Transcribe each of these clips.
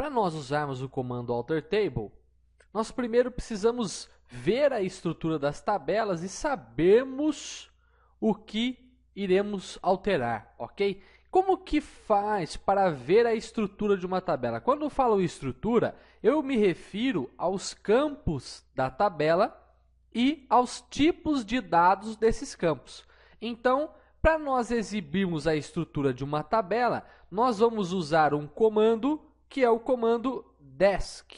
para nós usarmos o comando AlterTable, nós primeiro precisamos ver a estrutura das tabelas e sabermos o que iremos alterar, ok? Como que faz para ver a estrutura de uma tabela? Quando eu falo estrutura, eu me refiro aos campos da tabela e aos tipos de dados desses campos. Então, para nós exibirmos a estrutura de uma tabela, nós vamos usar um comando que é o comando desc.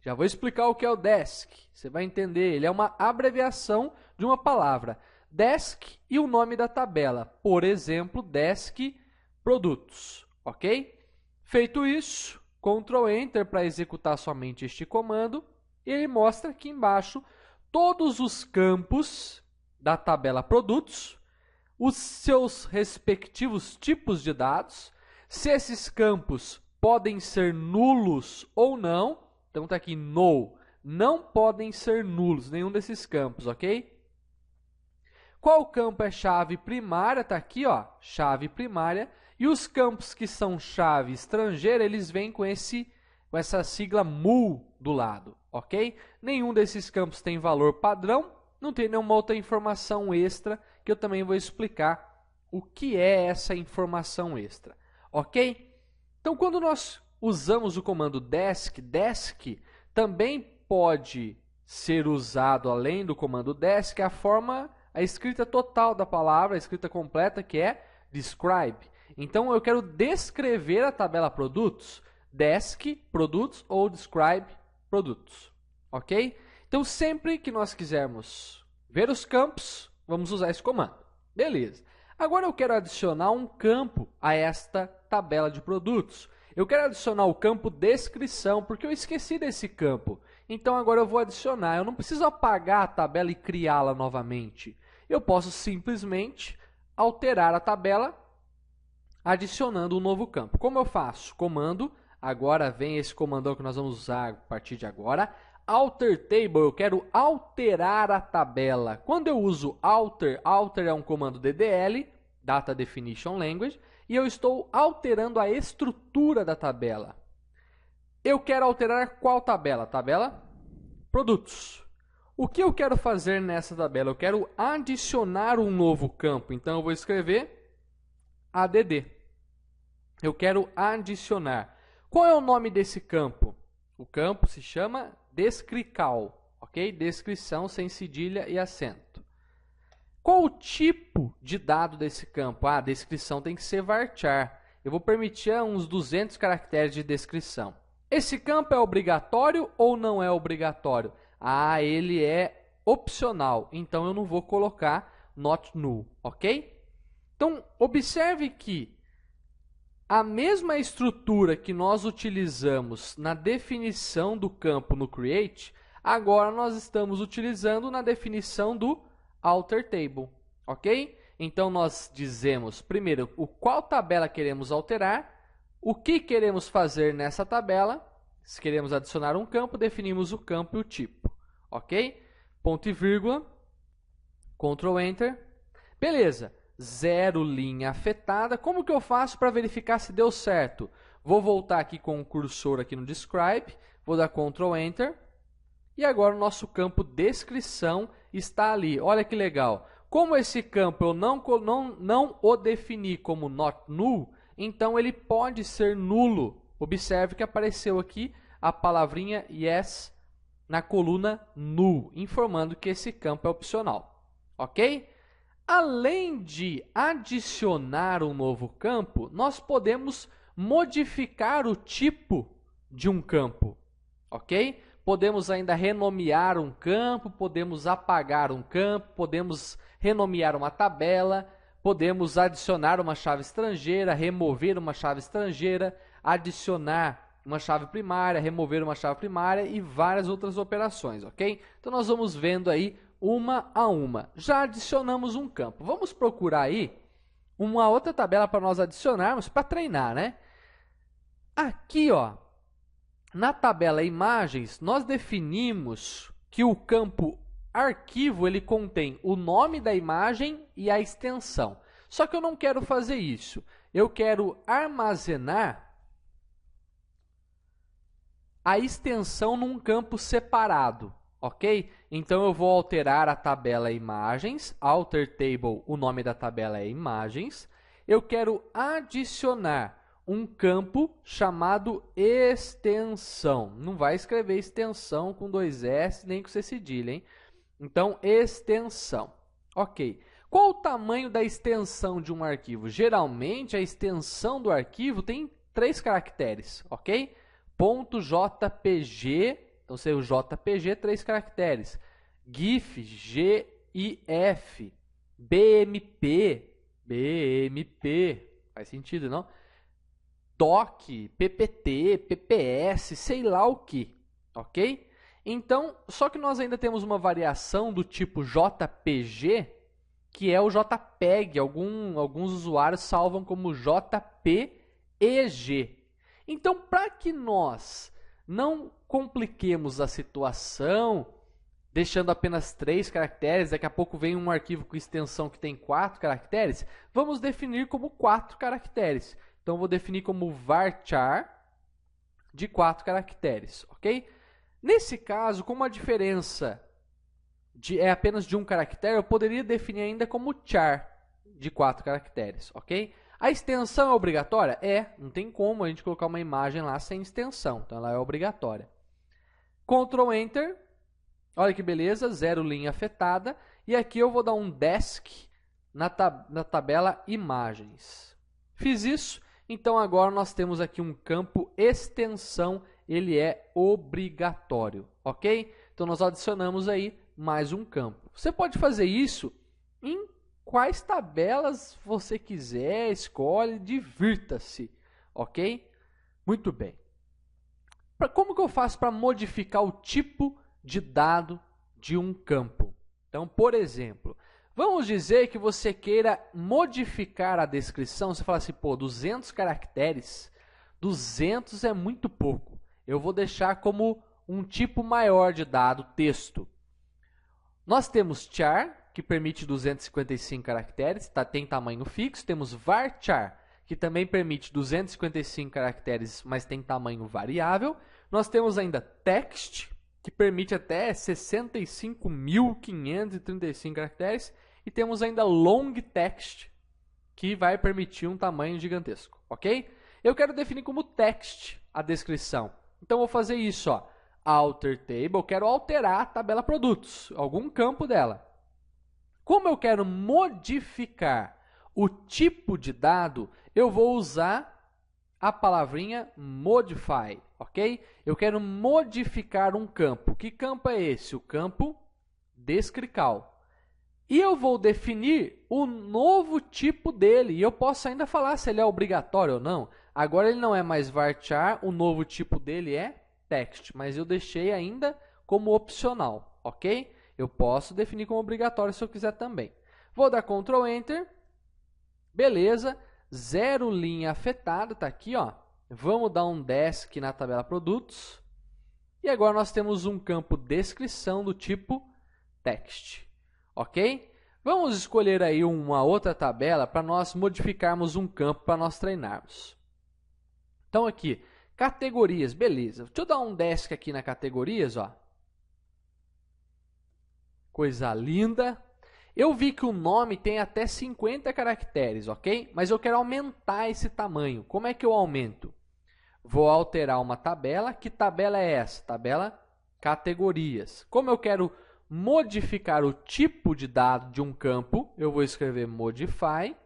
Já vou explicar o que é o desc, você vai entender. Ele é uma abreviação de uma palavra, desc e o nome da tabela. Por exemplo, desc produtos, ok? Feito isso, Ctrl Enter para executar somente este comando. E ele mostra aqui embaixo todos os campos da tabela produtos, os seus respectivos tipos de dados, se esses campos podem ser nulos ou não. Então está aqui null, não podem ser nulos nenhum desses campos, ok? Qual campo é chave primária? Está aqui, ó, chave primária. E os campos que são chave estrangeira, eles vêm com essa sigla mul do lado, ok? Nenhum desses campos tem valor padrão, não tem nenhuma outra informação extra que eu também vou explicar o que é essa informação extra, ok? Então, quando nós usamos o comando desc, desc também pode ser usado, além do comando desc, a escrita total da palavra, a escrita completa, que é describe. Então, eu quero descrever a tabela produtos, desc produtos ou describe produtos, ok? Então, sempre que nós quisermos ver os campos, vamos usar esse comando. Beleza. Agora eu quero adicionar um campo a esta tabela de produtos. Eu quero adicionar o campo descrição, porque eu esqueci desse campo. Então, agora eu vou adicionar. Eu não preciso apagar a tabela e criá-la novamente. Eu posso simplesmente alterar a tabela adicionando um novo campo. Como eu faço? Comando, agora vem esse comandão que nós vamos usar a partir de agora. AlterTable, eu quero alterar a tabela. Quando eu uso alter, alter é um comando DDL, Data Definition Language, e eu estou alterando a estrutura da tabela. Eu quero alterar qual tabela? Tabela produtos. O que eu quero fazer nessa tabela? Eu quero adicionar um novo campo. Então, eu vou escrever add. Eu quero adicionar. Qual é o nome desse campo? O campo se chama descrical, ok? Descrição sem cedilha e acento. Qual o tipo de dado desse campo? A descrição tem que ser varchar. Eu vou permitir uns 200 caracteres de descrição. Esse campo é obrigatório ou não é obrigatório? Ah, ele é opcional, então eu não vou colocar not null, ok? Então, observe que a mesma estrutura que nós utilizamos na definição do campo no create, agora nós estamos utilizando na definição do AlterTable, ok? Então, nós dizemos primeiro qual tabela queremos alterar, o que queremos fazer nessa tabela. Se queremos adicionar um campo, definimos o campo e o tipo, ok? Ponto e vírgula, Ctrl Enter, beleza. Zero linha afetada. Como que eu faço para verificar se deu certo? Vou voltar aqui com o cursor aqui no Describe, vou dar Ctrl Enter, e agora o nosso campo descrição está ali. Olha que legal. Como esse campo eu não o defini como not null, então ele pode ser nulo. Observe que apareceu aqui a palavrinha yes na coluna null, informando que esse campo é opcional, ok? Além de adicionar um novo campo, nós podemos modificar o tipo de um campo, ok? Podemos ainda renomear um campo, podemos apagar um campo, podemos renomear uma tabela, podemos adicionar uma chave estrangeira, remover uma chave estrangeira, adicionar uma chave primária, remover uma chave primária e várias outras operações, ok? Então nós vamos vendo aí uma a uma. Já adicionamos um campo. Vamos procurar aí uma outra tabela para nós adicionarmos para treinar, né? Aqui, ó, na tabela imagens, nós definimos que o campo arquivo ele contém o nome da imagem e a extensão. Só que eu não quero fazer isso. Eu quero armazenar a extensão num campo separado, ok? Então eu vou alterar a tabela imagens, alter table, o nome da tabela é imagens. Eu quero adicionar um campo chamado extensão. Não vai escrever extensão com 2 S nem com C cedilha, hein? Então, extensão. Ok. Qual o tamanho da extensão de um arquivo? Geralmente, a extensão do arquivo tem 3 caracteres, ok? .jpg, então se é o JPG, 3 caracteres. GIF, GIF, BMP, faz sentido, não? DOC, PPT, PPS, sei lá o que, ok? Então, só que nós ainda temos uma variação do tipo JPG, que é o JPEG. Alguns usuários salvam como JPEG. Então, para que nós não compliquemos a situação, deixando apenas 3 caracteres, daqui a pouco vem um arquivo com extensão que tem 4 caracteres, vamos definir como 4 caracteres. Então, vou definir como varchar de 4 caracteres, ok? Nesse caso, como a diferença é apenas de um caractere, eu poderia definir ainda como char de 4 caracteres, ok? A extensão é obrigatória? É, não tem como a gente colocar uma imagem lá sem extensão, então ela é obrigatória. Ctrl Enter, olha que beleza, 0 linha afetada, e aqui eu vou dar um desk na tabela imagens. Fiz isso, então agora nós temos aqui um campo extensão, ele é obrigatório, ok? Então nós adicionamos aí mais um campo. Você pode fazer isso em quais tabelas você quiser, escolhe, divirta-se, ok? Muito bem. Como que eu faço para modificar o tipo de dado de um campo? Então, por exemplo, vamos dizer que você queira modificar a descrição. Você fala assim, pô, 200 caracteres, 200 é muito pouco. Eu vou deixar como um tipo maior de dado, texto. Nós temos char, que permite 255 caracteres, tem tamanho fixo. Temos varchar, que também permite 255 caracteres, mas tem tamanho variável. Nós temos ainda text, que permite até 65.535 caracteres. E temos ainda long text, que vai permitir um tamanho gigantesco, ok? Eu quero definir como text a descrição. Então, vou fazer isso, ó. Alter table, eu quero alterar a tabela produtos, algum campo dela. Como eu quero modificar o tipo de dado, eu vou usar a palavrinha modify, ok? Eu quero modificar um campo. Que campo é esse? O campo descrical. E eu vou definir o novo tipo dele. E eu posso ainda falar se ele é obrigatório ou não. Agora ele não é mais varchar, o novo tipo dele é text, mas eu deixei ainda como opcional, ok? Eu posso definir como obrigatório se eu quiser também. Vou dar Ctrl Enter, beleza, 0 linha afetada, tá aqui, ó. Vamos dar um desk na tabela produtos. E agora nós temos um campo descrição do tipo text, ok? Vamos escolher aí uma outra tabela para nós modificarmos um campo para nós treinarmos. Então aqui, categorias, beleza. Deixa eu dar um desk aqui na categorias, ó. Coisa linda. Eu vi que o nome tem até 50 caracteres, ok? Mas eu quero aumentar esse tamanho. Como é que eu aumento? Vou alterar uma tabela. Que tabela é essa? Tabela categorias. Como eu quero modificar o tipo de dado de um campo, eu vou escrever modify.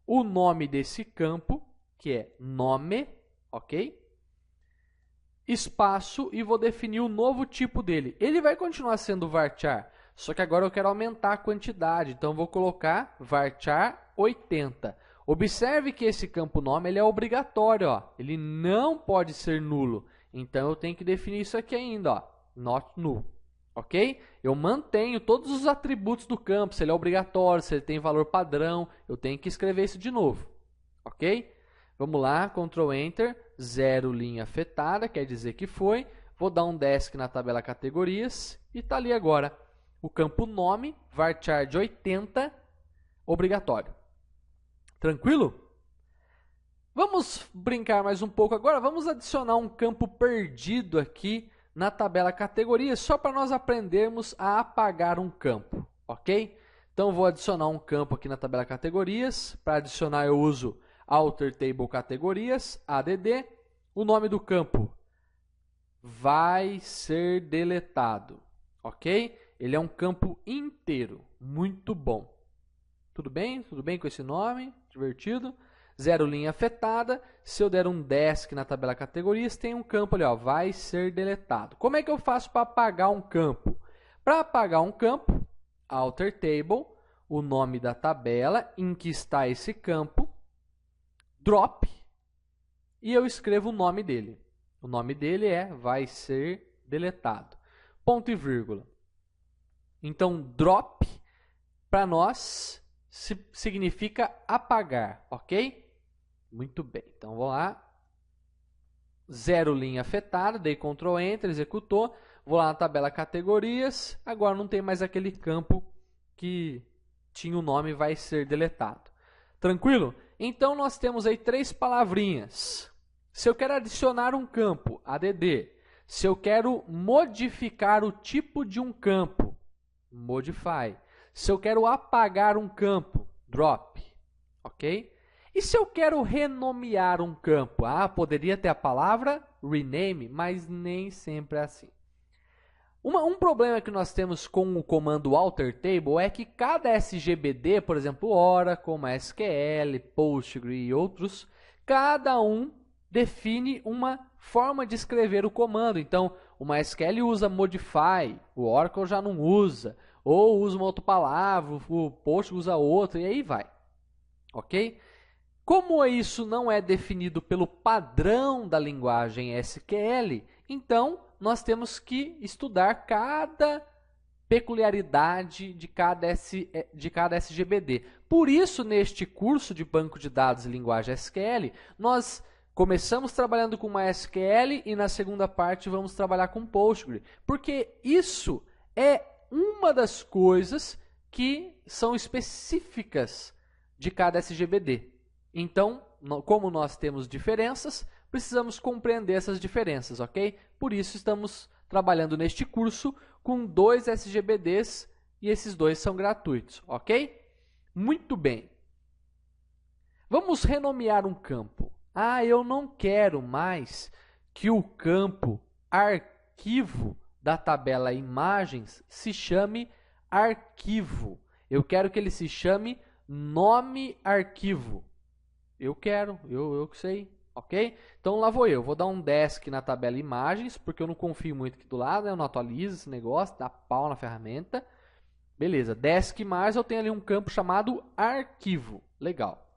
O nome desse campo, que é nome, ok? Espaço e vou definir o novo tipo dele. Ele vai continuar sendo varchar, só que agora eu quero aumentar a quantidade, então vou colocar varchar 80. Observe que esse campo nome ele é obrigatório, ó. Ele não pode ser nulo, então eu tenho que definir isso aqui ainda, ó, not null, ok? Eu mantenho todos os atributos do campo, se ele é obrigatório, se ele tem valor padrão, eu tenho que escrever isso de novo, ok? Vamos lá, Ctrl Enter, 0 linha afetada, quer dizer que foi. Vou dar um desk na tabela categorias e está ali agora o campo nome, varchar de 80, obrigatório. Tranquilo? Vamos brincar mais um pouco agora. Vamos adicionar um campo perdido aqui na tabela categorias, só para nós aprendermos a apagar um campo, ok? Então, vou adicionar um campo aqui na tabela categorias. Para adicionar, eu uso Alter Table Categorias, ADD. O nome do campo vai ser deletado, ok? Ele é um campo inteiro, muito bom. Tudo bem? Tudo bem com esse nome? Divertido? Zero linha afetada. Se eu der um desk na tabela categorias, tem um campo ali, ó, vai ser deletado. Como é que eu faço para apagar um campo? Para apagar um campo, Alter Table, o nome da tabela em que está esse campo, drop, e eu escrevo o nome dele. O nome dele é vai ser deletado. Ponto e vírgula. Então, drop, para nós, significa apagar, ok? Muito bem. Então, vou lá. Zero linha afetada, dei Ctrl Enter, executou. Vou lá na tabela categorias. Agora não tem mais aquele campo que tinha o nome vai ser deletado. Tranquilo? Então, nós temos aí 3 palavrinhas. Se eu quero adicionar um campo, ADD. Se eu quero modificar o tipo de um campo, Modify. Se eu quero apagar um campo, Drop. Ok? E se eu quero renomear um campo? Poderia ter a palavra Rename, mas nem sempre é assim. Um problema que nós temos com o comando Alter Table é que cada SGBD, por exemplo, Oracle, MySQL, Postgre e outros, cada um define uma forma de escrever o comando. Então, o MySQL usa Modify, o Oracle já não usa, ou usa uma outra palavra, o Postgre usa outra, e aí vai. Ok? Como isso não é definido pelo padrão da linguagem SQL, então nós temos que estudar cada peculiaridade de cada SGBD. Por isso, neste curso de banco de dados e linguagem SQL, nós começamos trabalhando com MySQL e na segunda parte vamos trabalhar com Postgre, porque isso é uma das coisas que são específicas de cada SGBD. Então, como nós temos diferenças, precisamos compreender essas diferenças, ok? Por isso estamos trabalhando neste curso com 2 SGBDs e esses 2 são gratuitos, ok? Muito bem. Vamos renomear um campo. Eu não quero mais que o campo arquivo da tabela imagens se chame arquivo. Eu quero que ele se chame nome arquivo. Eu quero, eu sei, ok? Então lá vou eu, vou dar um desk na tabela imagens, porque eu não confio muito aqui do lado, eu não atualizo esse negócio, dá pau na ferramenta. Beleza, desk imagens, eu tenho ali um campo chamado arquivo, legal.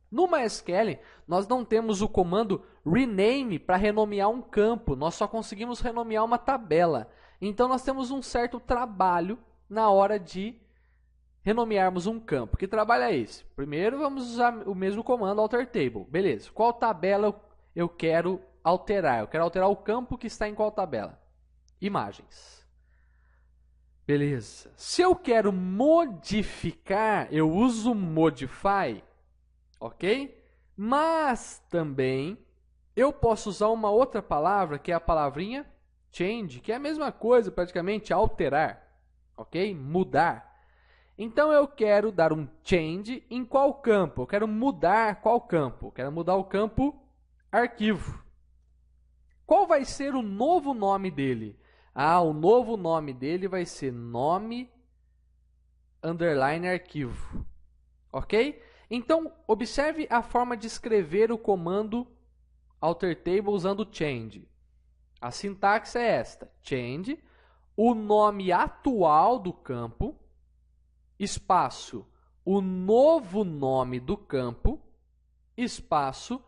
No MySQL, nós não temos o comando rename para renomear um campo, nós só conseguimos renomear uma tabela. Então nós temos um certo trabalho na hora de renomearmos um campo. Que trabalho é esse? Primeiro vamos usar o mesmo comando Alter Table. Beleza, qual tabela eu quero alterar? Eu quero alterar o campo que está em qual tabela? Imagens. Beleza. Se eu quero modificar, eu uso Modify, ok? Mas também eu posso usar uma outra palavra, que é a palavrinha Change, que é a mesma coisa, praticamente, alterar, ok? Mudar. Então, eu quero dar um change em qual campo? Eu quero mudar qual campo? Eu quero mudar o campo arquivo. Qual vai ser o novo nome dele? O novo nome dele vai ser nome underline arquivo. Ok? Então, observe a forma de escrever o comando Alter Table usando change. A sintaxe é esta: change, o nome atual do campo, espaço, o novo nome do campo, espaço,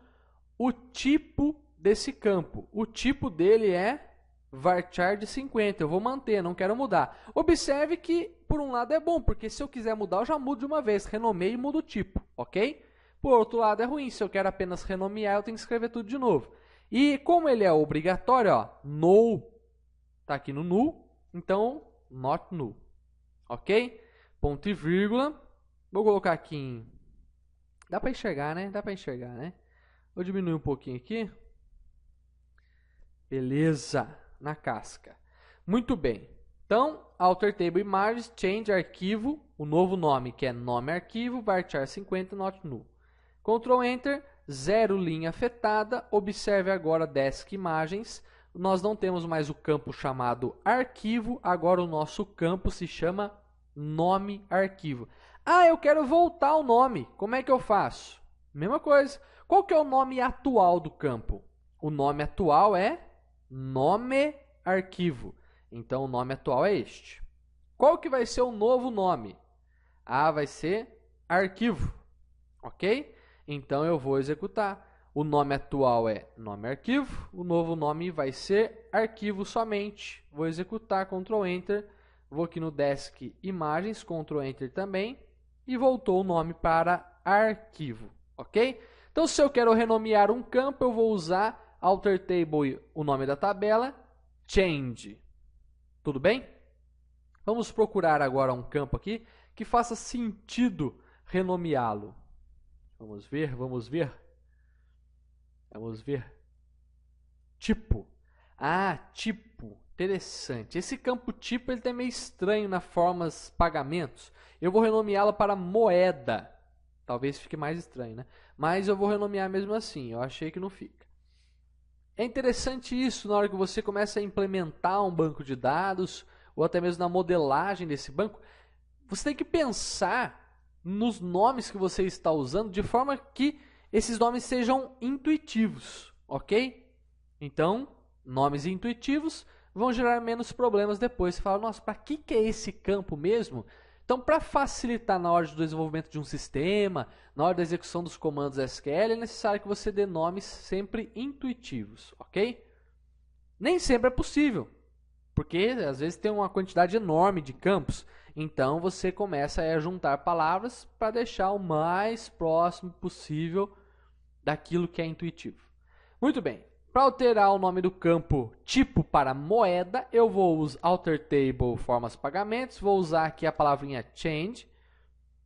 o tipo desse campo. O tipo dele é varchar de 50. Eu vou manter, não quero mudar. Observe que, por um lado, é bom, porque se eu quiser mudar, eu já mudo de uma vez. Renomeio e mudo o tipo, ok? Por outro lado, é ruim. Se eu quero apenas renomear, eu tenho que escrever tudo de novo. E como ele é obrigatório, null está aqui no null, então not null, ok? Ponto e vírgula. Vou colocar aqui em... Dá para enxergar, né? Dá para enxergar, né? Vou diminuir um pouquinho aqui. Beleza, na casca. Muito bem. Então, alter table images, change arquivo, o novo nome que é nome arquivo, varchar 50, not null. Ctrl Enter, 0 linha afetada, observe agora desk imagens. Nós não temos mais o campo chamado arquivo, agora o nosso campo se chama nome arquivo. Ah, eu quero voltar o nome, como é que eu faço? Mesma coisa. Qual que é o nome atual do campo? O nome atual é nome arquivo. Então o nome atual é este. Qual que vai ser o novo nome? Ah, vai ser arquivo. Ok? Então eu vou executar. O nome atual é nome arquivo. O novo nome vai ser arquivo somente. Vou executar, Ctrl Enter. Vou aqui no Desk Imagens, Ctrl Enter também. E voltou o nome para arquivo. Ok? Então se eu quero renomear um campo, eu vou usar alter table, o nome da tabela, change. Tudo bem? Vamos procurar agora um campo aqui que faça sentido renomeá-lo. Vamos ver, vamos ver. Vamos ver. Tipo. Ah, tipo. Interessante. Esse campo tipo ele é meio estranho na formas pagamentos. Eu vou renomeá-lo para moeda. Talvez fique mais estranho, né? Mas eu vou renomear mesmo assim. Eu achei que não fica. É interessante isso na hora que você começa a implementar um banco de dados ou até mesmo na modelagem desse banco. Você tem que pensar nos nomes que você está usando de forma que esses nomes sejam intuitivos, ok? Então, nomes intuitivos vão gerar menos problemas depois. Você fala, nossa, para que é esse campo mesmo? Então, para facilitar na hora do desenvolvimento de um sistema, na hora da execução dos comandos SQL, é necessário que você dê nomes sempre intuitivos, ok? Nem sempre é possível, porque às vezes tem uma quantidade enorme de campos. Então, você começa a juntar palavras para deixar o mais próximo possível daquilo que é intuitivo. Muito bem. Para alterar o nome do campo tipo para moeda, eu vou usar alter table formas pagamentos, vou usar aqui a palavrinha change.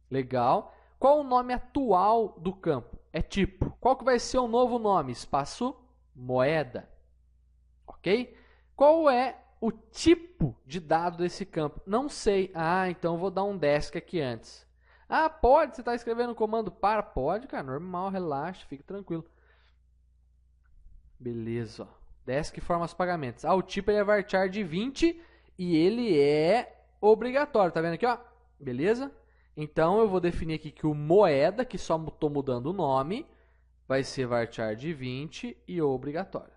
Legal. Qual o nome atual do campo? É tipo. Qual que vai ser o novo nome? Espaço moeda. Ok? Qual é o tipo de dado desse campo? Não sei. Ah, então eu vou dar um desk aqui antes. Ah, pode? Você está escrevendo o comando para? Pode, cara. Normal, relaxa, fique tranquilo. Beleza, ó. Desk formas pagamentos. Ah, o tipo ele é varchar de 20 e ele é obrigatório. Tá vendo aqui, ó? Beleza? Então eu vou definir aqui que o moeda, que só estou mudando o nome, vai ser varchar de 20 e obrigatório.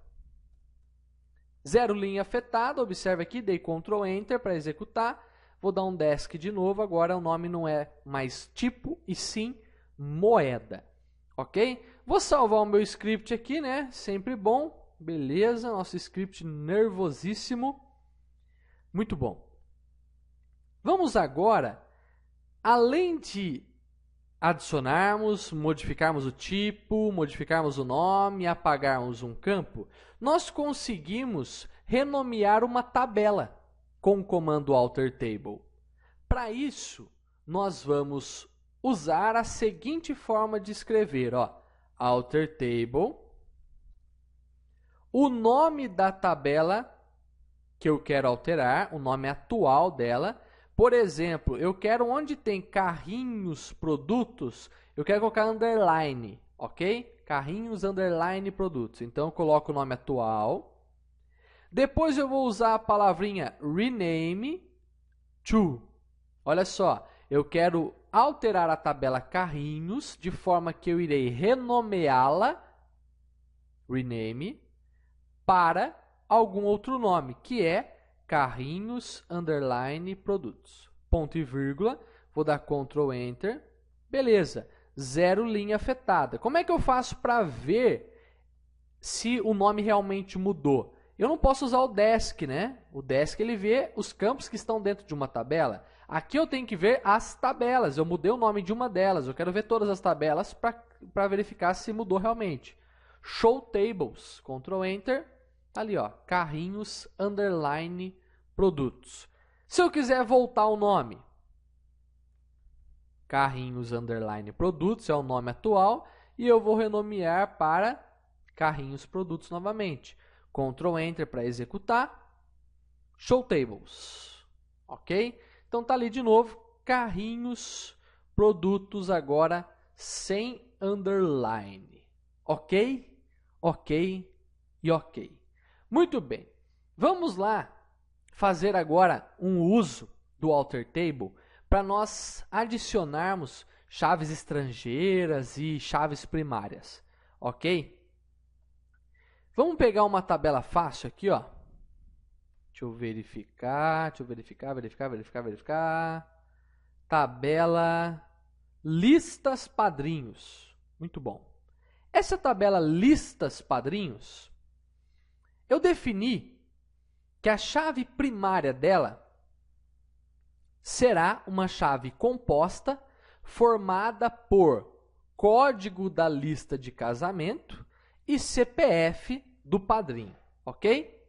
0 linha afetada, observe aqui, dei Ctrl Enter para executar. Vou dar um desk de novo, agora o nome não é mais tipo e sim moeda. Ok? Vou salvar o meu script aqui, né? Sempre bom. Beleza, nosso script nervosíssimo. Muito bom. Vamos agora, além de adicionarmos, modificarmos o tipo, modificarmos o nome, apagarmos um campo, nós conseguimos renomear uma tabela com o comando alter table. Para isso, nós vamos usar a seguinte forma de escrever, ó, alter table, o nome da tabela que eu quero alterar, o nome atual dela. Por exemplo, eu quero onde tem carrinhos, produtos, eu quero colocar underline, ok? Carrinhos, underline, produtos. Então eu coloco o nome atual. Depois eu vou usar a palavrinha rename to. Olha só, eu quero alterar a tabela carrinhos de forma que eu irei renomeá-la, rename, para algum outro nome, que é carrinhos, underline, produtos. Ponto e vírgula, vou dar Ctrl Enter, beleza, 0 linha afetada. Como é que eu faço para ver se o nome realmente mudou? Eu não posso usar o desk, né? O desk ele vê os campos que estão dentro de uma tabela. Aqui eu tenho que ver as tabelas. Eu mudei o nome de uma delas. Eu quero ver todas as tabelas para verificar se mudou realmente. Show Tables. Ctrl Enter. Ali, ó. Carrinhos, underline, produtos. Se eu quiser voltar o nome. Carrinhos, underline, produtos é o nome atual. e eu vou renomear para carrinhos produtos novamente. Ctrl Enter para executar. Show Tables. Ok? Então tá ali de novo, carrinhos produtos agora sem underline. Ok? Ok e ok. Muito bem. Vamos lá fazer agora um uso do Alter Table para nós adicionarmos chaves estrangeiras e chaves primárias. Ok? Vamos pegar uma tabela fácil aqui, ó. Deixa eu verificar. Tabela listas padrinhos. Muito bom. Essa tabela listas padrinhos, eu defini que a chave primária dela será uma chave composta formada por código da lista de casamento e CPF do padrinho, ok?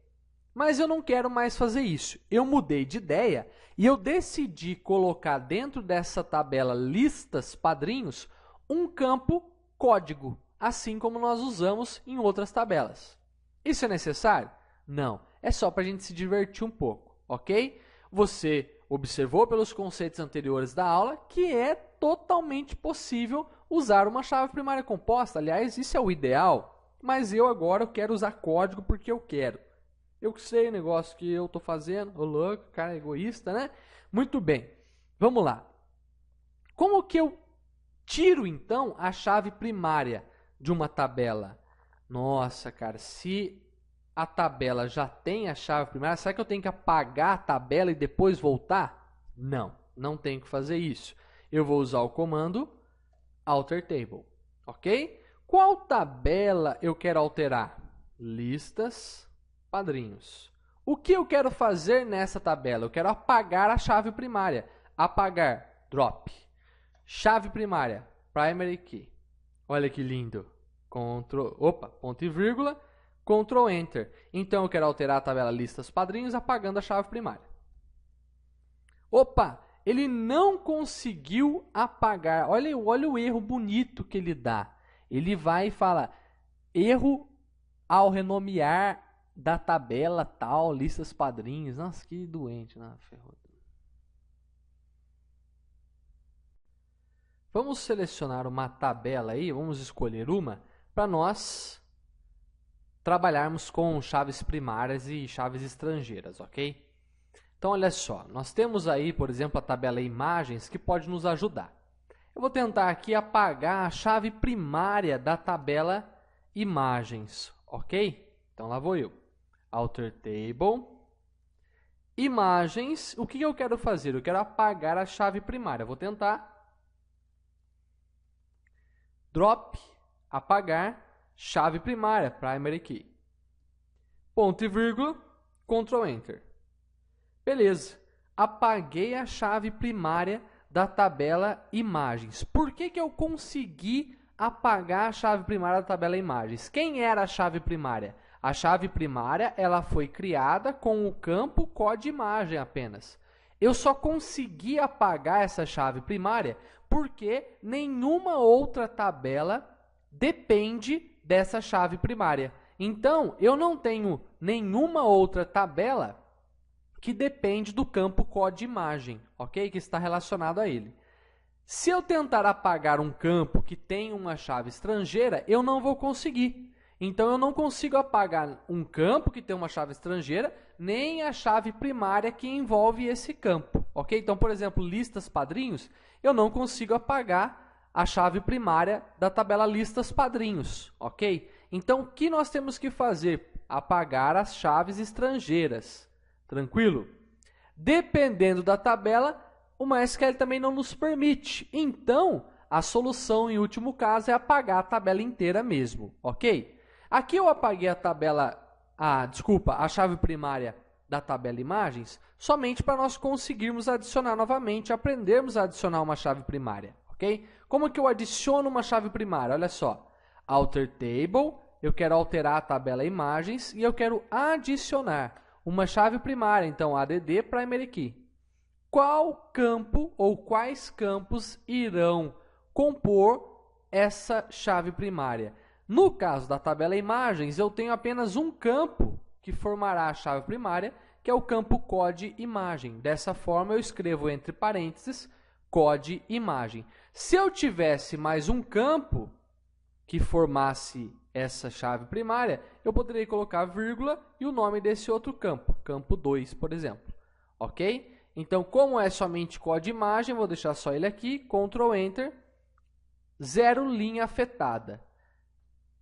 Mas eu não quero mais fazer isso. Eu mudei de ideia e eu decidi colocar dentro dessa tabela listas padrinhos um campo código, assim como nós usamos em outras tabelas. Isso é necessário? Não. É só para a gente se divertir um pouco, ok? Você observou pelos conceitos anteriores da aula que é totalmente possível usar uma chave primária composta. Aliás, isso é o ideal, mas eu agora quero usar código porque eu quero. Eu sei o negócio que eu estou fazendo, ô louco, cara egoísta, né? Muito bem, vamos lá. Como que eu tiro, então, a chave primária de uma tabela? Nossa, cara, se a tabela já tem a chave primária, será que eu tenho que apagar a tabela e depois voltar? Não, não tenho que fazer isso. Eu vou usar o comando Alter Table, ok? Qual tabela eu quero alterar? Listas padrinhos. O que eu quero fazer nessa tabela? Eu quero apagar a chave primária. Apagar, drop. Chave primária, primary key. Olha que lindo. Ponto e vírgula, Ctrl Enter. Então eu quero alterar a tabela listas padrinhos apagando a chave primária. Opa, ele não conseguiu apagar. Olha o erro bonito que ele dá. Ele vai e fala, erro ao renomear da tabela tal, listas padrinhos. Nossa, que doente, né? Ferrou. Vamos selecionar uma tabela aí, vamos escolher uma, para nós trabalharmos com chaves primárias e chaves estrangeiras, ok? Então, olha só, nós temos aí, por exemplo, a tabela imagens que pode nos ajudar. Eu vou tentar aqui apagar a chave primária da tabela imagens, ok? Então, lá vou eu. Alter Table, imagens, o que eu quero fazer? Eu quero apagar a chave primária. Vou tentar. Drop, apagar, chave primária, primary key. Ponto e vírgula, Ctrl Enter. Beleza, apaguei a chave primária da tabela imagens. Por que eu consegui apagar a chave primária da tabela imagens? Quem era a chave primária? A chave primária ela foi criada com o campo código-imagem apenas. Eu só consegui apagar essa chave primária porque nenhuma outra tabela depende dessa chave primária. Então, eu não tenho nenhuma outra tabela que depende do campo código-imagem, ok? Que está relacionado a ele. Se eu tentar apagar um campo que tem uma chave estrangeira, eu não vou conseguir. Então, eu não consigo apagar um campo que tem uma chave estrangeira, nem a chave primária que envolve esse campo, ok? Então, por exemplo, listas padrinhos, eu não consigo apagar a chave primária da tabela listas padrinhos, ok? Então, o que nós temos que fazer? Apagar as chaves estrangeiras, tranquilo? Dependendo da tabela, o MySQL também não nos permite. Então, a solução, em último caso, é apagar a tabela inteira mesmo, ok? Aqui eu apaguei a chave primária da tabela imagens somente para nós conseguirmos adicionar novamente, aprendermos a adicionar uma chave primária, ok? Como que eu adiciono uma chave primária? Olha só, Alter Table, eu quero alterar a tabela imagens e eu quero adicionar uma chave primária, então add primary key. Qual campo ou quais campos irão compor essa chave primária. No caso da tabela imagens, eu tenho apenas um campo que formará a chave primária, que é o campo code imagem. Dessa forma, eu escrevo entre parênteses code imagem. Se eu tivesse mais um campo que formasse essa chave primária, eu poderia colocar vírgula e o nome desse outro campo, campo 2, por exemplo. Ok? Então, como é somente code imagem, vou deixar só ele aqui, Ctrl Enter, 0 linha afetada.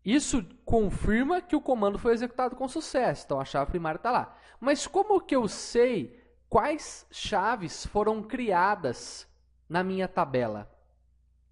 Isso confirma que o comando foi executado com sucesso, então a chave primária está lá. Mas como que eu sei quais chaves foram criadas na minha tabela?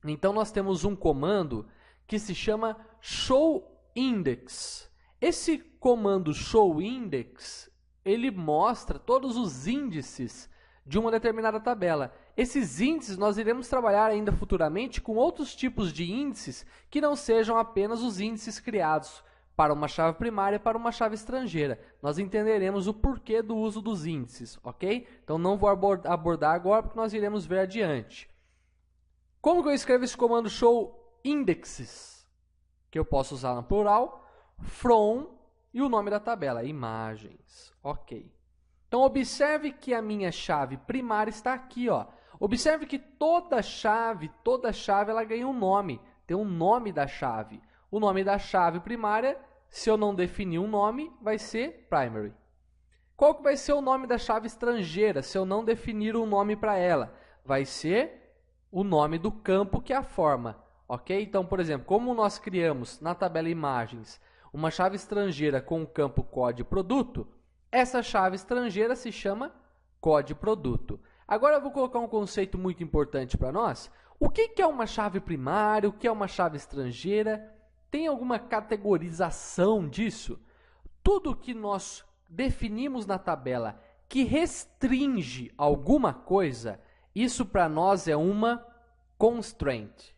Então nós temos um comando que se chama showIndex. Esse comando showIndex, ele mostra todos os índices de uma determinada tabela. Esses índices nós iremos trabalhar ainda futuramente com outros tipos de índices que não sejam apenas os índices criados para uma chave primária e para uma chave estrangeira. Nós entenderemos o porquê do uso dos índices, ok? Então não vou abordar agora porque nós iremos ver adiante. Como que eu escrevo esse comando showIndexes? Que eu posso usar no plural, from e o nome da tabela, imagens, ok. Então, observe que a minha chave primária está aqui, ó. Observe que toda chave ela ganha um nome. Tem um nome da chave. O nome da chave primária, se eu não definir um nome, vai ser primary. Qual que vai ser o nome da chave estrangeira, se eu não definir um nome para ela? Vai ser o nome do campo que a forma. Ok? Então, por exemplo, como nós criamos na tabela imagens uma chave estrangeira com o campo code produto, essa chave estrangeira se chama code produto. Agora eu vou colocar um conceito muito importante para nós. O que é uma chave primária? O que é uma chave estrangeira? Tem alguma categorização disso? Tudo que nós definimos na tabela que restringe alguma coisa, isso para nós é uma constraint.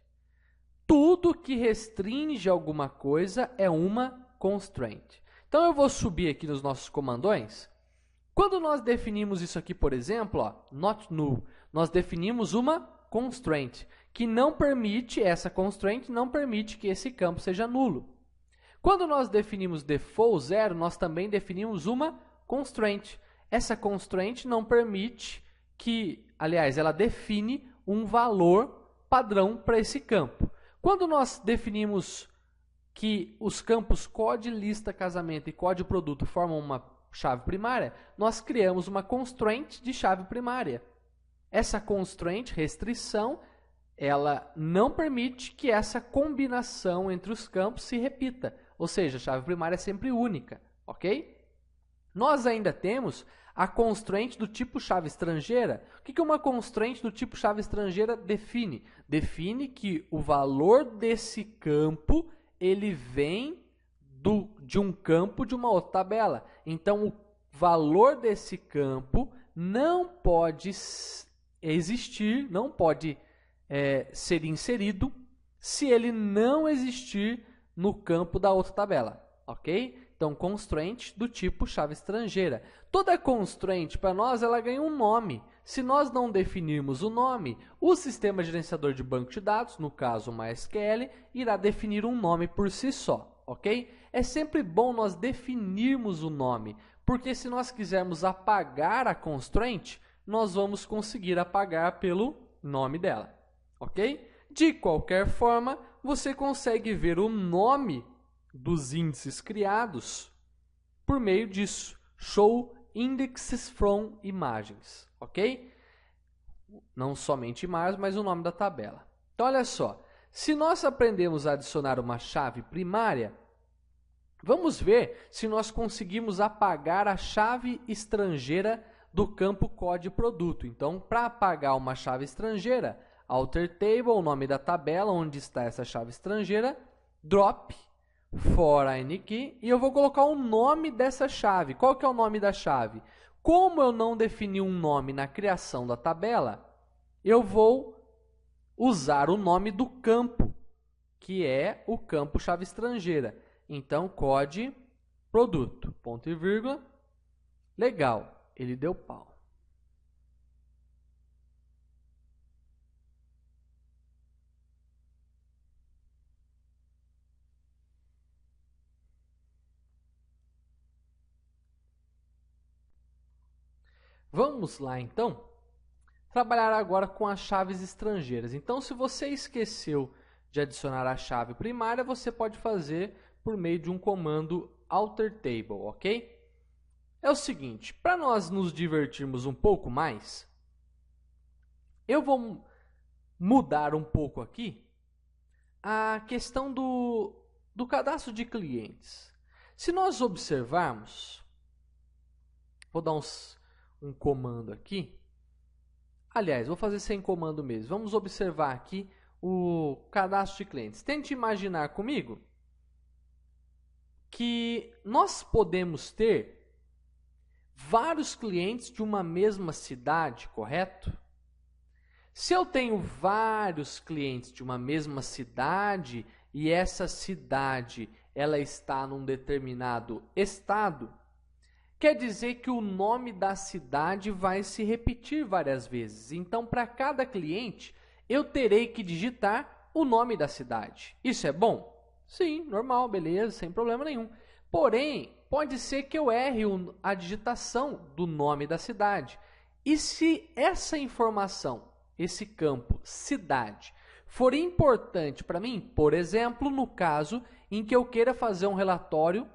Tudo que restringe alguma coisa é uma constraint. Então, eu vou subir aqui nos nossos comandões. Quando nós definimos isso aqui, por exemplo, ó, not null, nós definimos uma constraint, que não permite, essa constraint não permite que esse campo seja nulo. Quando nós definimos default 0, nós também definimos uma constraint. Essa constraint não permite que, aliás, ela define um valor padrão para esse campo. Quando nós definimos que os campos code, lista, casamento e code produto formam uma chave primária, nós criamos uma constraint de chave primária. Essa constraint, restrição, ela não permite que essa combinação entre os campos se repita. Ou seja, a chave primária é sempre única, ok? Nós ainda temos a constraint do tipo chave estrangeira. O que uma constraint do tipo chave estrangeira define? Define que o valor desse campo ele vem de um campo de uma outra tabela. Então, o valor desse campo não pode existir, não pode ser inserido se ele não existir no campo da outra tabela, ok? Então, constraint do tipo chave estrangeira. Toda constraint, para nós, ela ganha um nome. Se nós não definirmos o nome, o sistema gerenciador de banco de dados, no caso o MySQL, irá definir um nome por si só, ok? É sempre bom nós definirmos o nome, porque se nós quisermos apagar a constraint, nós vamos conseguir apagar pelo nome dela, ok? De qualquer forma, você consegue ver o nome dos índices criados por meio disso, show indexes from imagens, ok? Não somente imagens, mas o nome da tabela. Então, olha só, se nós aprendemos a adicionar uma chave primária, vamos ver se nós conseguimos apagar a chave estrangeira do campo code produto. Então, para apagar uma chave estrangeira, alter table, o nome da tabela onde está essa chave estrangeira, drop foreign key, e eu vou colocar o nome dessa chave. Qual que é o nome da chave? Como eu não defini um nome na criação da tabela, eu vou usar o nome do campo, que é o campo chave estrangeira. Então, code produto, ponto e vírgula. Legal, ele deu pau. Vamos lá então trabalhar agora com as chaves estrangeiras. Então, se você esqueceu de adicionar a chave primária, você pode fazer por meio de um comando alter table, ok? É o seguinte, para nós nos divertirmos um pouco mais, eu vou mudar um pouco aqui a questão do cadastro de clientes. Se nós observarmos, vou dar um comando aqui. Aliás, vou fazer sem comando mesmo. Vamos observar aqui o cadastro de clientes. Tente imaginar comigo que nós podemos ter vários clientes de uma mesma cidade, correto? Se eu tenho vários clientes de uma mesma cidade e essa cidade ela está num determinado estado, quer dizer que o nome da cidade vai se repetir várias vezes. Então, para cada cliente, eu terei que digitar o nome da cidade. Isso é bom? Sim, normal, beleza, sem problema nenhum. Porém, pode ser que eu erre a digitação do nome da cidade. E se essa informação, esse campo cidade, for importante para mim, por exemplo, no caso em que eu queira fazer um relatório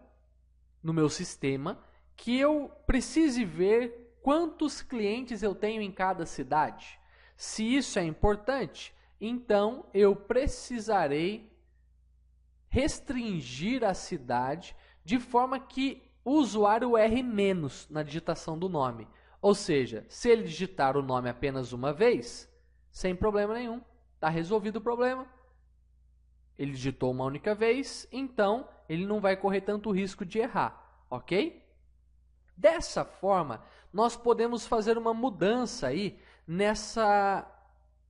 no meu sistema, que eu precise ver quantos clientes eu tenho em cada cidade. Se isso é importante, então eu precisarei restringir a cidade de forma que o usuário erre menos na digitação do nome. Ou seja, se ele digitar o nome apenas uma vez, sem problema nenhum, está resolvido o problema. Ele digitou uma única vez, então ele não vai correr tanto risco de errar, ok? Dessa forma, nós podemos fazer uma mudança aí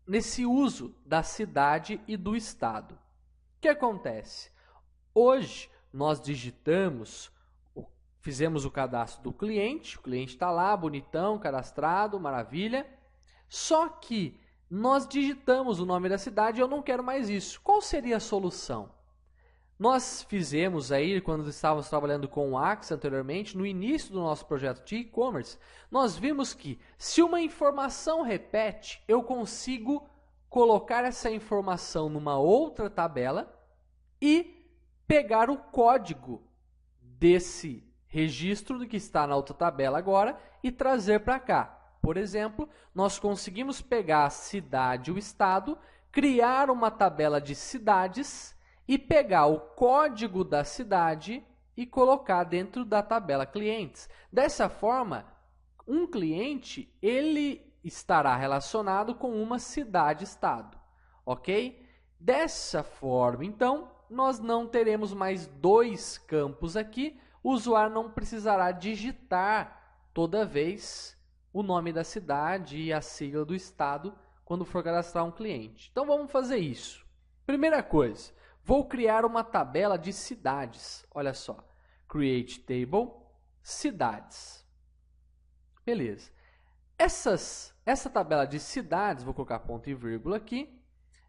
nesse uso da cidade e do estado. O que acontece? Hoje nós digitamos, fizemos o cadastro do cliente, o cliente está lá, bonitão, cadastrado, maravilha. Só que nós digitamos o nome da cidade e eu não quero mais isso. Qual seria a solução? Nós fizemos aí, quando estávamos trabalhando com o Axis anteriormente, no início do nosso projeto de e-commerce, nós vimos que se uma informação repete, eu consigo colocar essa informação numa outra tabela e pegar o código desse registro que está na outra tabela agora e trazer para cá. Por exemplo, nós conseguimos pegar a cidade e o estado, criar uma tabela de cidades e pegar o código da cidade e colocar dentro da tabela clientes. Dessa forma, um cliente ele estará relacionado com uma cidade-estado, ok? Dessa forma, então, nós não teremos mais dois campos aqui. O usuário não precisará digitar toda vez o nome da cidade e a sigla do estado quando for cadastrar um cliente. Então, vamos fazer isso. Primeira coisa, vou criar uma tabela de cidades. Olha só, Create Table, cidades. Beleza. Essa tabela de cidades, vou colocar ponto e vírgula aqui,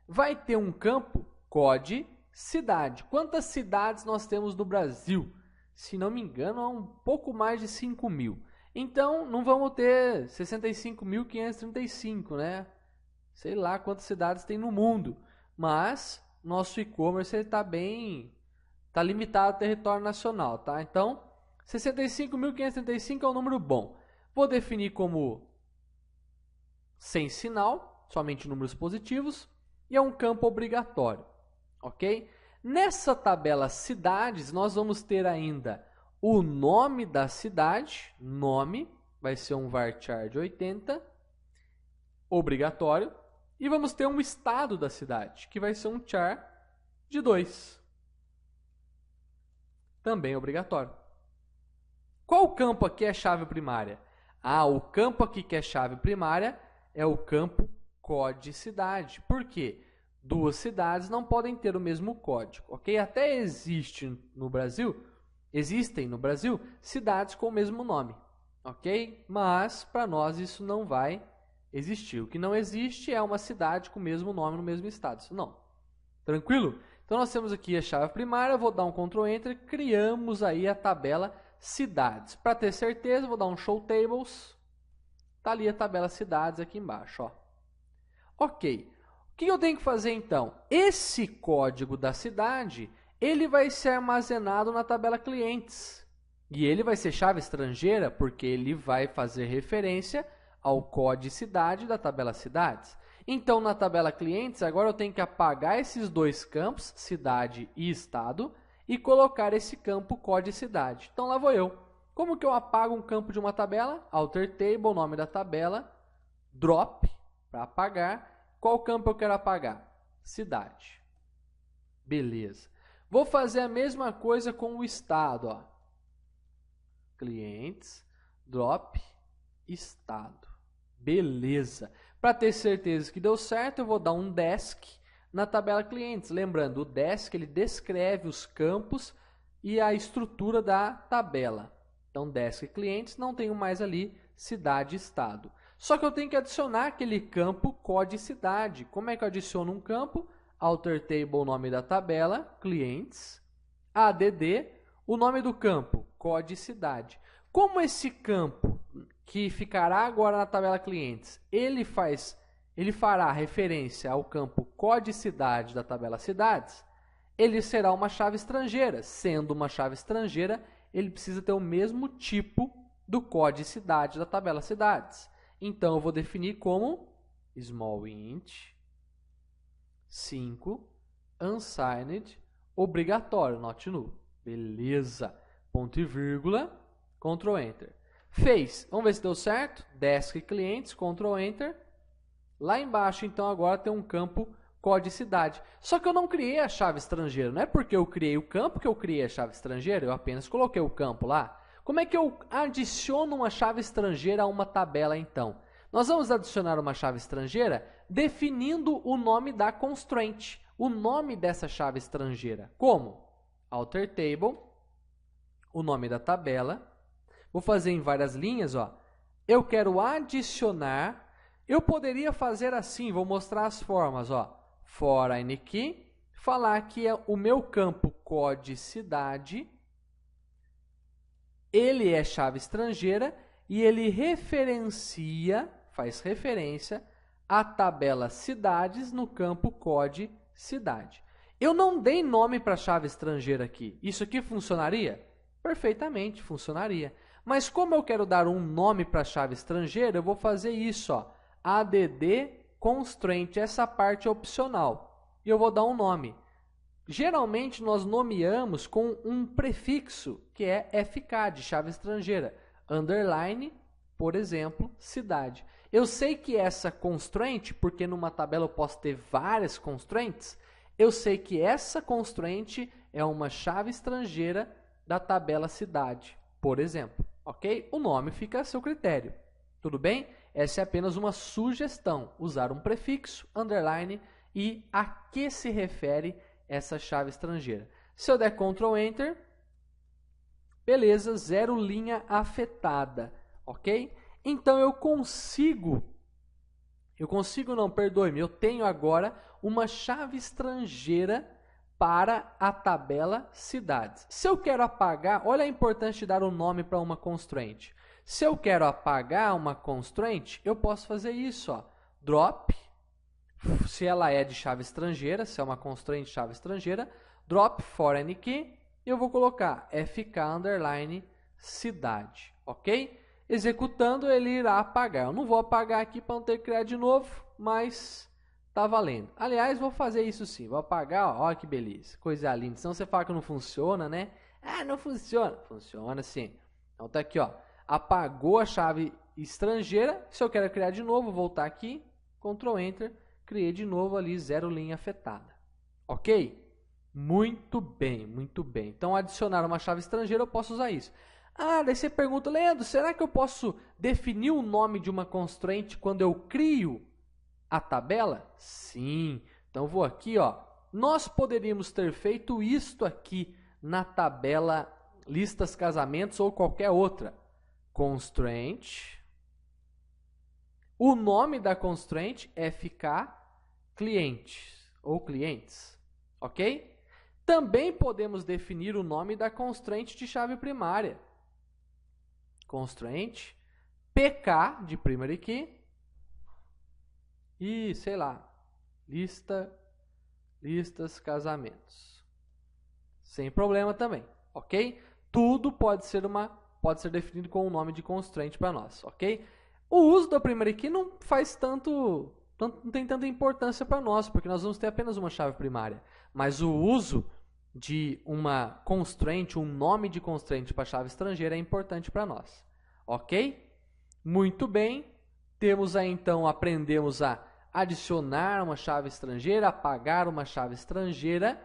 vai ter um campo COD cidade. Quantas cidades nós temos no Brasil? Se não me engano, há um pouco mais de 5.000. Então, não vamos ter 65.535, né? Sei lá quantas cidades tem no mundo. Mas nosso e-commerce está limitado ao território nacional, tá? Então, 65.535 é um número bom. Vou definir como sem sinal, somente números positivos, e é um campo obrigatório, ok? Nessa tabela cidades, nós vamos ter ainda o nome da cidade, nome, vai ser um varchar de 80, obrigatório, e vamos ter um estado da cidade, que vai ser um char de 2, também obrigatório. Qual campo aqui é a chave primária? O campo aqui que é chave primária é o campo COD cidade. Por quê? Duas cidades não podem ter o mesmo código, ok? Até existem no Brasil cidades com o mesmo nome, ok? Mas para nós isso não vai existir. O que não existe é uma cidade com o mesmo nome no mesmo estado. Isso não. Tranquilo? Então nós temos aqui a chave primária, vou dar um Ctrl Enter, criamos aí a tabela cidades. Para ter certeza, vou dar um Show Tables, Está ali a tabela cidades aqui embaixo. Ó. Ok. O que eu tenho que fazer então? Esse código da cidade, ele vai ser armazenado na tabela clientes. E ele vai ser chave estrangeira porque ele vai fazer referência ao código cidade da tabela cidades. Então, na tabela clientes, agora eu tenho que apagar esses dois campos, cidade e estado, e colocar esse campo código cidade. Então, lá vou eu. Como que eu apago um campo de uma tabela? Alter table, nome da tabela, drop, para apagar. Qual campo eu quero apagar? Cidade. Beleza. Vou fazer a mesma coisa com o estado. Ó. Clientes, drop, estado. Beleza. Para ter certeza que deu certo, eu vou dar um desk na tabela clientes. Lembrando, o desk ele descreve os campos e a estrutura da tabela. Então, desk clientes, não tenho mais ali cidade e estado. Só que eu tenho que adicionar aquele campo código cidade. Como é que eu adiciono um campo? Alter table, nome da tabela, clientes, add, o nome do campo, código cidade. Como esse campo que ficará agora na tabela clientes, ele fará referência ao campo código cidade da tabela cidades, ele será uma chave estrangeira. Sendo uma chave estrangeira, ele precisa ter o mesmo tipo do código cidade da tabela cidades. Então, eu vou definir como small int 5 unsigned obrigatório, not null. Beleza. Ponto e vírgula, Ctrl Enter. Fez. Vamos ver se deu certo. Desk clientes, Ctrl Enter. Lá embaixo, então, agora tem um campo código cidade. Só que eu não criei a chave estrangeira. Não é porque eu criei o campo que eu criei a chave estrangeira. Eu apenas coloquei o campo lá. Como é que eu adiciono uma chave estrangeira a uma tabela, então? Nós vamos adicionar uma chave estrangeira definindo o nome da constraint. O nome dessa chave estrangeira. Como? Alter table, o nome da tabela. Vou fazer em várias linhas. Ó. Eu quero adicionar. Eu poderia fazer assim, vou mostrar as formas. Ó. For key, falar que é o meu campo código cidade. Ele é chave estrangeira e ele faz referência à tabela cidades no campo código cidade. Eu não dei nome para a chave estrangeira aqui. Isso aqui funcionaria? Perfeitamente, funcionaria. Mas como eu quero dar um nome para a chave estrangeira, eu vou fazer isso. Ó, add constraint, essa parte é opcional. E eu vou dar um nome. Geralmente, nós nomeamos com um prefixo, que é FK, de chave estrangeira. Underline, por exemplo, cidade. Eu sei que essa constraint, porque numa tabela eu posso ter várias constraints, eu sei que essa constraint é uma chave estrangeira da tabela cidade, por exemplo. Ok? O nome fica a seu critério. Tudo bem? Essa é apenas uma sugestão. Usar um prefixo, underline, e a que se refere essa chave estrangeira. Se eu der Ctrl Enter, beleza, zero linha afetada, ok? Então eu tenho agora uma chave estrangeira para a tabela cidades. Se eu quero apagar, olha a importância de dar um nome para uma constraint. Se eu quero apagar uma constraint, eu posso fazer isso, ó, drop. Se ela é de chave estrangeira, se é uma constraint de chave estrangeira, drop foreign key, eu vou colocar FK underline cidade, ok? Executando, ele irá apagar. Eu não vou apagar aqui para não ter que criar de novo, mas tá valendo. Aliás, vou fazer isso sim, vou apagar, ó, que beleza, coisa linda. Senão você fala que não funciona, né? Ah, não funciona. Funciona sim. Então tá aqui, ó, apagou a chave estrangeira. Se eu quero criar de novo, vou voltar aqui, Ctrl Enter, criei de novo ali, zero linha afetada. Ok? Muito bem, muito bem. Então, adicionar uma chave estrangeira, eu posso usar isso. Ah, daí você pergunta, Leandro, será que eu posso definir o nome de uma constraint quando eu crio a tabela? Sim. Então, vou aqui, ó. Nós poderíamos ter feito isto aqui na tabela listas, casamentos ou qualquer outra. Constraint. O nome da constraint é FK clientes ou clientes, ok? Também podemos definir o nome da constraint de chave primária. Constraint PK de primary key e, sei lá, listas casamentos. Sem problema também, ok? Tudo pode ser definido com um nome de constraint para nós, ok? O uso da primary key não tem tanta importância para nós, porque nós vamos ter apenas uma chave primária. Mas o uso de uma constraint, um nome de constraint para chave estrangeira é importante para nós, ok? Muito bem, temos aí então, aprendemos a adicionar uma chave estrangeira, apagar uma chave estrangeira,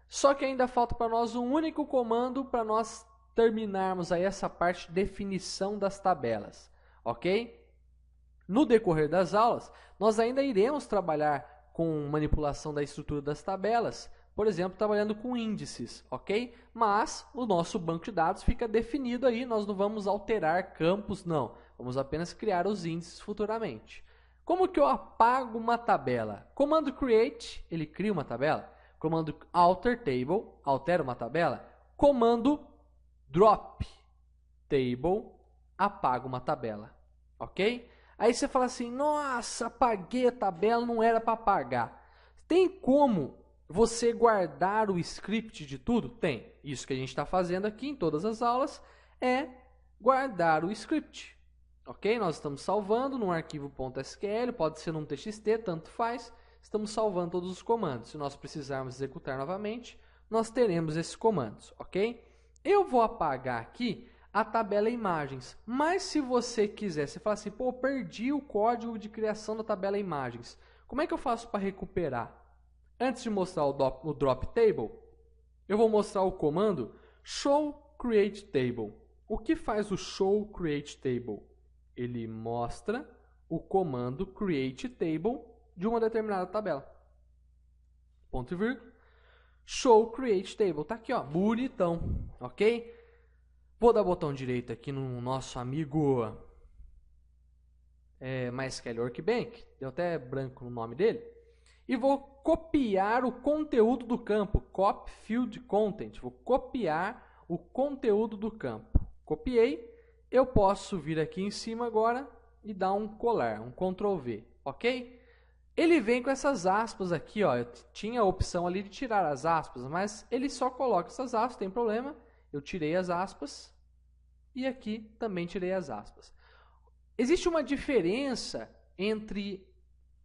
só que ainda falta para nós um único comando para nós terminarmos aí essa parte de definição das tabelas, ok? No decorrer das aulas, nós ainda iremos trabalhar com manipulação da estrutura das tabelas, por exemplo, trabalhando com índices, ok? Mas o nosso banco de dados fica definido aí, nós não vamos alterar campos, não. Vamos apenas criar os índices futuramente. Como que eu apago uma tabela? Comando create, ele cria uma tabela. Comando alter table, altera uma tabela. Comando drop table, apaga uma tabela, ok? Aí você fala assim, nossa, apaguei a tabela, não era para apagar. Tem como você guardar o script de tudo? Tem. Isso que a gente está fazendo aqui em todas as aulas é guardar o script. Ok? Nós estamos salvando num arquivo .sql, pode ser num txt, tanto faz. Estamos salvando todos os comandos. Se nós precisarmos executar novamente, nós teremos esses comandos. Ok? Eu vou apagar aqui a tabela imagens. Mas se você quiser, você fala assim, pô, perdi o código de criação da tabela imagens. Como é que eu faço para recuperar? Antes de mostrar o drop table, eu vou mostrar o comando show create table. O que faz o show create table? Ele mostra o comando create table de uma determinada tabela. Ponto e vírgula. Show create table. Tá aqui, ó, bonitão, ok? Vou dar botão direito aqui no nosso amigo MySQL Workbench. Deu até branco no nome dele. E vou copiar o conteúdo do campo. Copy field content. Vou copiar o conteúdo do campo. Copiei. Eu posso vir aqui em cima agora e dar um colar, um Ctrl V, ok? Ele vem com essas aspas aqui, ó. Eu tinha a opção ali de tirar as aspas, mas ele só coloca essas aspas, tem problema. Eu tirei as aspas e aqui também tirei as aspas. Existe uma diferença entre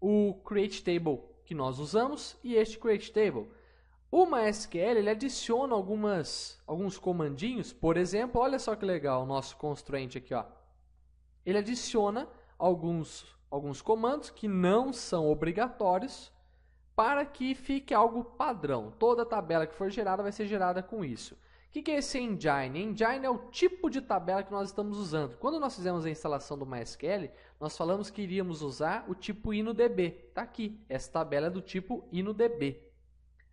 o create table que nós usamos e este create table. O MySQL ele adiciona alguns comandinhos, por exemplo, olha só que legal o nosso constraint aqui, ó. Ele adiciona alguns comandos que não são obrigatórios para que fique algo padrão. Toda tabela que for gerada vai ser gerada com isso. O que é esse engine? Engine é o tipo de tabela que nós estamos usando. Quando nós fizemos a instalação do MySQL, nós falamos que iríamos usar o tipo INODB. Está aqui, essa tabela é do tipo INODB.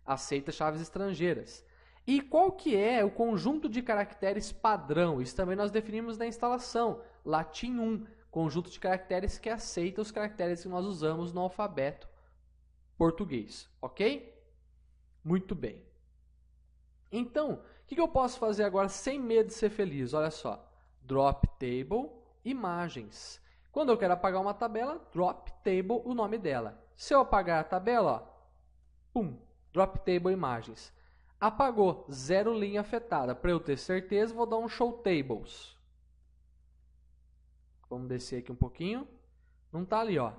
Aceita chaves estrangeiras. E qual que é o conjunto de caracteres padrão? Isso também nós definimos na instalação. Latim 1, conjunto de caracteres que aceita os caracteres que nós usamos no alfabeto português. Ok? Muito bem. Então, o que eu posso fazer agora sem medo de ser feliz? Olha só. Drop table, imagens. Quando eu quero apagar uma tabela, drop table, o nome dela. Se eu apagar a tabela, ó, pum, drop table imagens. Apagou, 0 linha afetada. Para eu ter certeza, vou dar um show tables. Vamos descer aqui um pouquinho. Não está ali, ó.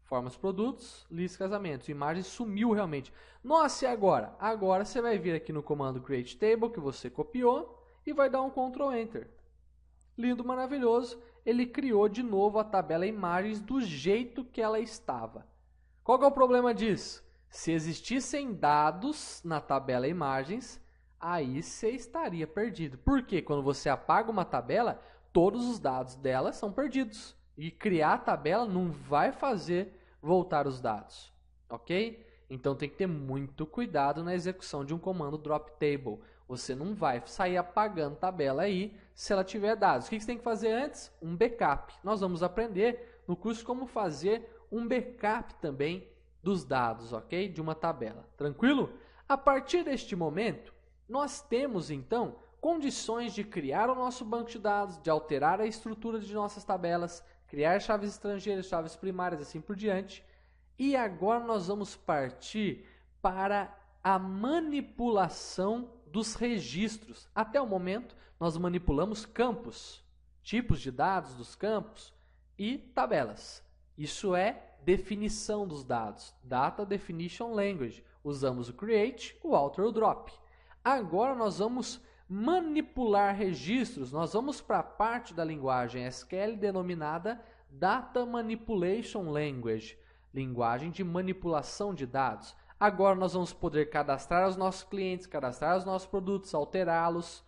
Formas, produtos, lista, casamentos. Imagem sumiu realmente. Nossa, e agora? Agora você vai vir aqui no comando create table que você copiou e vai dar um Ctrl Enter. Lindo, maravilhoso. Ele criou de novo a tabela imagens do jeito que ela estava. Qual que é o problema disso? Se existissem dados na tabela imagens, aí você estaria perdido. Porque quando você apaga uma tabela, todos os dados dela são perdidos. E criar a tabela não vai fazer voltar os dados. Ok? Então tem que ter muito cuidado na execução de um comando drop table. Você não vai sair apagando tabela aí se ela tiver dados. O que você tem que fazer antes? Um backup. Nós vamos aprender no curso como fazer um backup também dos dados, ok? De uma tabela. Tranquilo? A partir deste momento, nós temos então condições de criar o nosso banco de dados, de alterar a estrutura de nossas tabelas, criar chaves estrangeiras, chaves primárias, assim por diante. E agora nós vamos partir para a manipulação dos registros. Até o momento, nós manipulamos campos, tipos de dados dos campos e tabelas. Isso é definição dos dados, Data Definition Language. Usamos o create, o alter e o drop. Agora nós vamos manipular registros, nós vamos para a parte da linguagem SQL denominada Data Manipulation Language, linguagem de manipulação de dados. Agora nós vamos poder cadastrar os nossos clientes, cadastrar os nossos produtos, alterá-los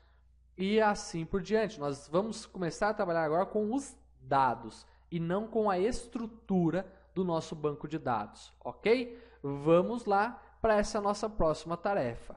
e assim por diante. Nós vamos começar a trabalhar agora com os dados e não com a estrutura do nosso banco de dados, ok? Vamos lá para essa nossa próxima tarefa.